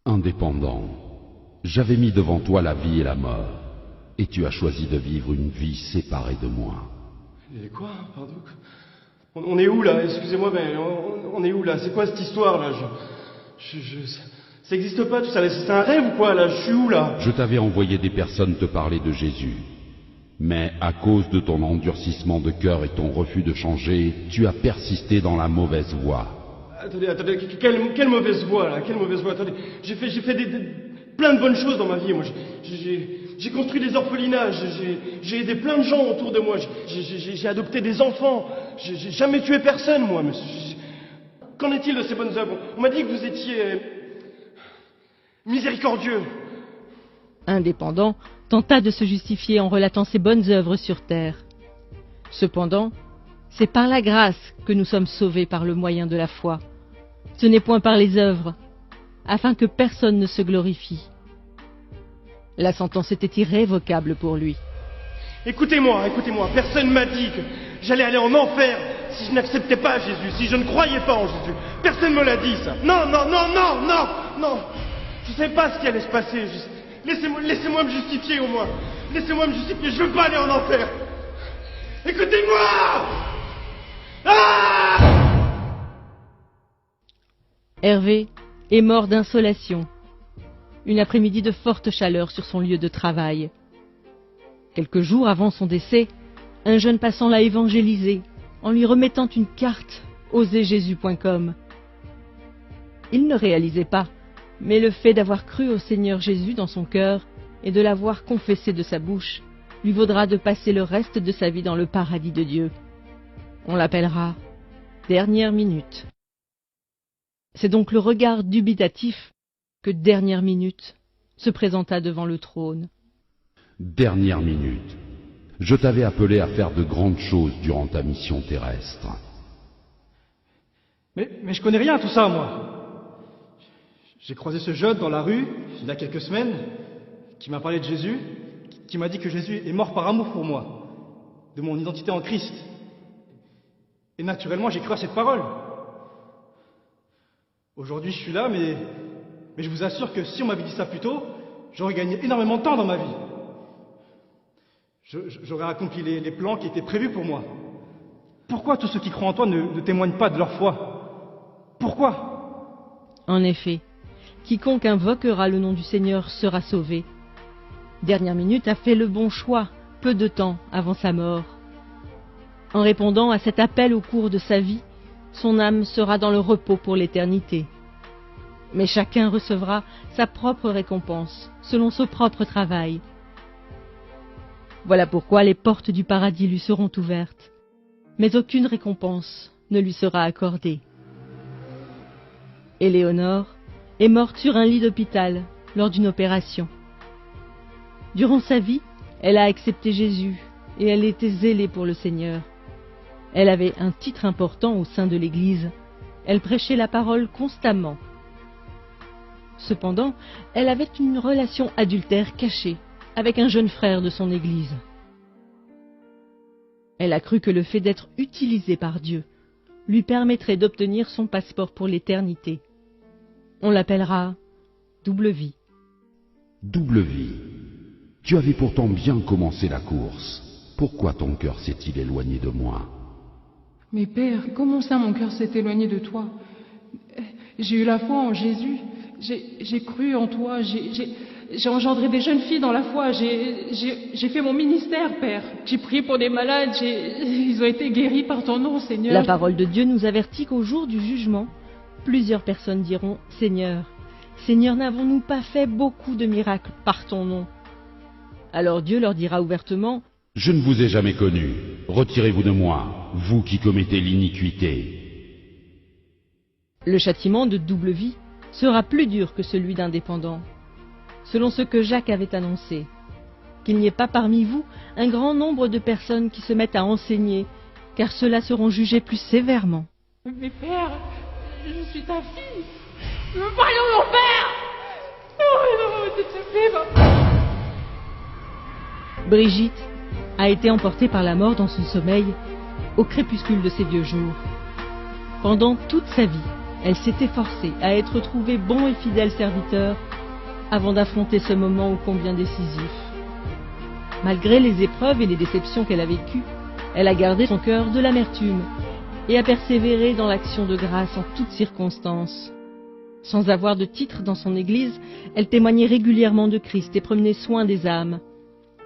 Indépendant, j'avais mis devant toi la vie et la mort, et tu as choisi de vivre une vie séparée de moi. Et quoi? Pardon? On est où là? Excusez-moi, mais on est où là? C'est quoi cette histoire là? Ça existe pas tout ça, c'est un rêve ou quoi là? Je suis où là? Je t'avais envoyé des personnes te parler de Jésus, mais à cause de ton endurcissement de cœur et ton refus de changer, tu as persisté dans la mauvaise voie. Attendez, quelle mauvaise voie là? Quelle mauvaise voie? Attendez, j'ai fait plein de bonnes choses dans ma vie. Moi, j'ai construit des orphelinats, j'ai aidé plein de gens autour de moi, j'ai adopté des enfants, j'ai jamais tué personne, moi. Qu'en est-il de ces bonnes œuvres? On m'a dit que vous étiez miséricordieux. Indépendant tenta de se justifier en relatant ses bonnes œuvres sur terre. Cependant, c'est par la grâce que nous sommes sauvés par le moyen de la foi. Ce n'est point par les œuvres, afin que personne ne se glorifie. La sentence était irrévocable pour lui. Écoutez-moi, personne m'a dit que j'allais aller en enfer si je n'acceptais pas Jésus, si je ne croyais pas en Jésus. Personne me l'a dit, ça. Non. Je ne savais pas ce qui allait se passer. Laissez-moi me justifier au moins. Laissez-moi me justifier, je veux pas aller en enfer. Écoutez-moi! Hervé est mort d'insolation. Une après-midi de forte chaleur sur son lieu de travail. Quelques jours avant son décès, un jeune passant l'a évangélisé en lui remettant une carte oserjésus.com. Il ne réalisait pas, mais le fait d'avoir cru au Seigneur Jésus dans son cœur et de l'avoir confessé de sa bouche lui vaudra de passer le reste de sa vie dans le paradis de Dieu. On l'appellera Dernière Minute. C'est donc le regard dubitatif que Dernière Minute se présenta devant le trône. Dernière minute. Je t'avais appelé à faire de grandes choses durant ta mission terrestre. Mais je connais rien à tout ça, moi. J'ai croisé ce jeune dans la rue, il y a quelques semaines, qui m'a parlé de Jésus, qui m'a dit que Jésus est mort par amour pour moi, de mon identité en Christ. Et naturellement, j'ai cru à cette parole. Aujourd'hui, je suis là, mais je vous assure que si on m'avait dit ça plus tôt, j'aurais gagné énormément de temps dans ma vie. J'aurais accompli les plans qui étaient prévus pour moi. Pourquoi tous ceux qui croient en toi ne témoignent pas de leur foi? Pourquoi? En effet, quiconque invoquera le nom du Seigneur sera sauvé. Dernière Minute a fait le bon choix, peu de temps avant sa mort. En répondant à cet appel au cours de sa vie, son âme sera dans le repos pour l'éternité. Mais chacun recevra sa propre récompense, selon son propre travail. Voilà pourquoi les portes du paradis lui seront ouvertes, mais aucune récompense ne lui sera accordée. Éléonore est morte sur un lit d'hôpital lors d'une opération. Durant sa vie, elle a accepté Jésus et elle était zélée pour le Seigneur. Elle avait un titre important au sein de l'Église. Elle prêchait la parole constamment. Cependant, elle avait une relation adultère cachée avec un jeune frère de son Église. Elle a cru que le fait d'être utilisée par Dieu lui permettrait d'obtenir son passeport pour l'éternité. On l'appellera Double Vie. Double vie. Tu avais pourtant bien commencé la course. Pourquoi ton cœur s'est-il éloigné de moi? Mais Père, comment ça mon cœur s'est éloigné de toi? J'ai eu la foi en Jésus, j'ai cru en toi, j'ai engendré des jeunes filles dans la foi, j'ai fait mon ministère, Père. J'ai prié pour des malades, ils ont été guéris par ton nom, Seigneur. La parole de Dieu nous avertit qu'au jour du jugement, plusieurs personnes diront « Seigneur, Seigneur, n'avons-nous pas fait beaucoup de miracles par ton nom ?» Alors Dieu leur dira ouvertement « Je ne vous ai jamais connu. Retirez-vous de moi, vous qui commettez l'iniquité. » Le châtiment de double vie sera plus dur que celui d'indépendant, selon ce que Jacques avait annoncé, qu'il n'y ait pas parmi vous un grand nombre de personnes qui se mettent à enseigner, car ceux-là seront jugés plus sévèrement. Mais Père, je suis ta fille. Pardon, mon Père. Non, s'il te plaît, papa. Brigitte a été emportée par la mort dans son sommeil au crépuscule de ses vieux jours. Pendant toute sa vie, Elle s'est efforcée à être trouvée bon et fidèle serviteur avant d'affronter ce moment ô combien décisif. Malgré les épreuves et les déceptions qu'elle a vécues, elle a gardé son cœur de l'amertume et a persévéré dans l'action de grâce en toutes circonstances. Sans avoir de titre dans son église, elle témoignait régulièrement de Christ et prenait soin des âmes.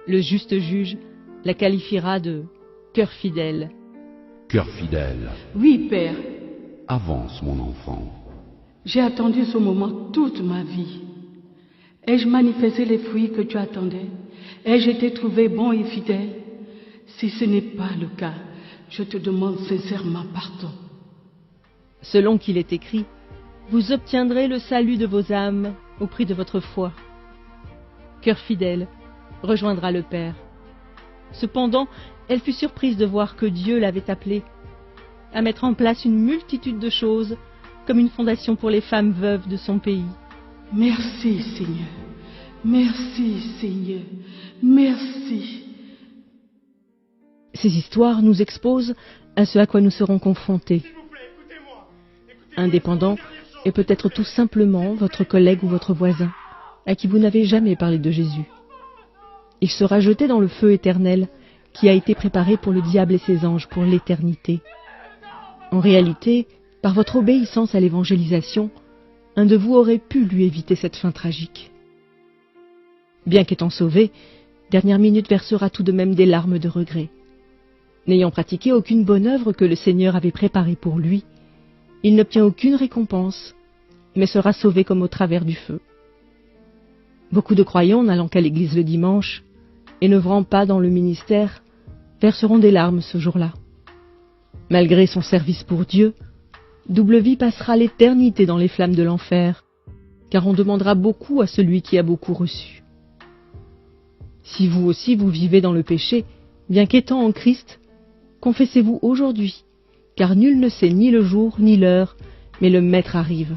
Le juste juge la qualifiera de « cœur fidèle ». Cœur fidèle, Oui, Père, avance mon enfant. j'ai attendu ce moment toute ma vie. Ai-je manifesté les fruits que tu attendais? Ai-je été trouvé bon et fidèle? Si ce n'est pas le cas, je te demande sincèrement pardon. Selon qu'il est écrit, vous obtiendrez le salut de vos âmes au prix de votre foi. Cœur fidèle rejoindra le Père. Cependant, elle fut surprise de voir que Dieu l'avait appelée à mettre en place une multitude de choses, comme une fondation pour les femmes veuves de son pays. Merci, Seigneur. Merci, Seigneur. Merci. Ces histoires nous exposent à ce à quoi nous serons confrontés. Indépendant est peut-être tout simplement votre collègue ou votre voisin, à qui vous n'avez jamais parlé de Jésus. Il sera jeté dans le feu éternel qui a été préparé pour le diable et ses anges pour l'éternité. En réalité, par votre obéissance à l'évangélisation, un de vous aurait pu lui éviter cette fin tragique. Bien qu'étant sauvé, Dernière Minute versera tout de même des larmes de regret. N'ayant pratiqué aucune bonne œuvre que le Seigneur avait préparée pour lui, il n'obtient aucune récompense, mais sera sauvé comme au travers du feu. Beaucoup de croyants n'allant qu'à l'église le dimanche et n'œuvrant pas dans le ministère verseront des larmes ce jour-là. Malgré son service pour Dieu, Double Vie passera l'éternité dans les flammes de l'enfer, car on demandera beaucoup à celui qui a beaucoup reçu. Si vous aussi vous vivez dans le péché, bien qu'étant en Christ, confessez-vous aujourd'hui, car nul ne sait ni le jour ni l'heure, mais le Maître arrive.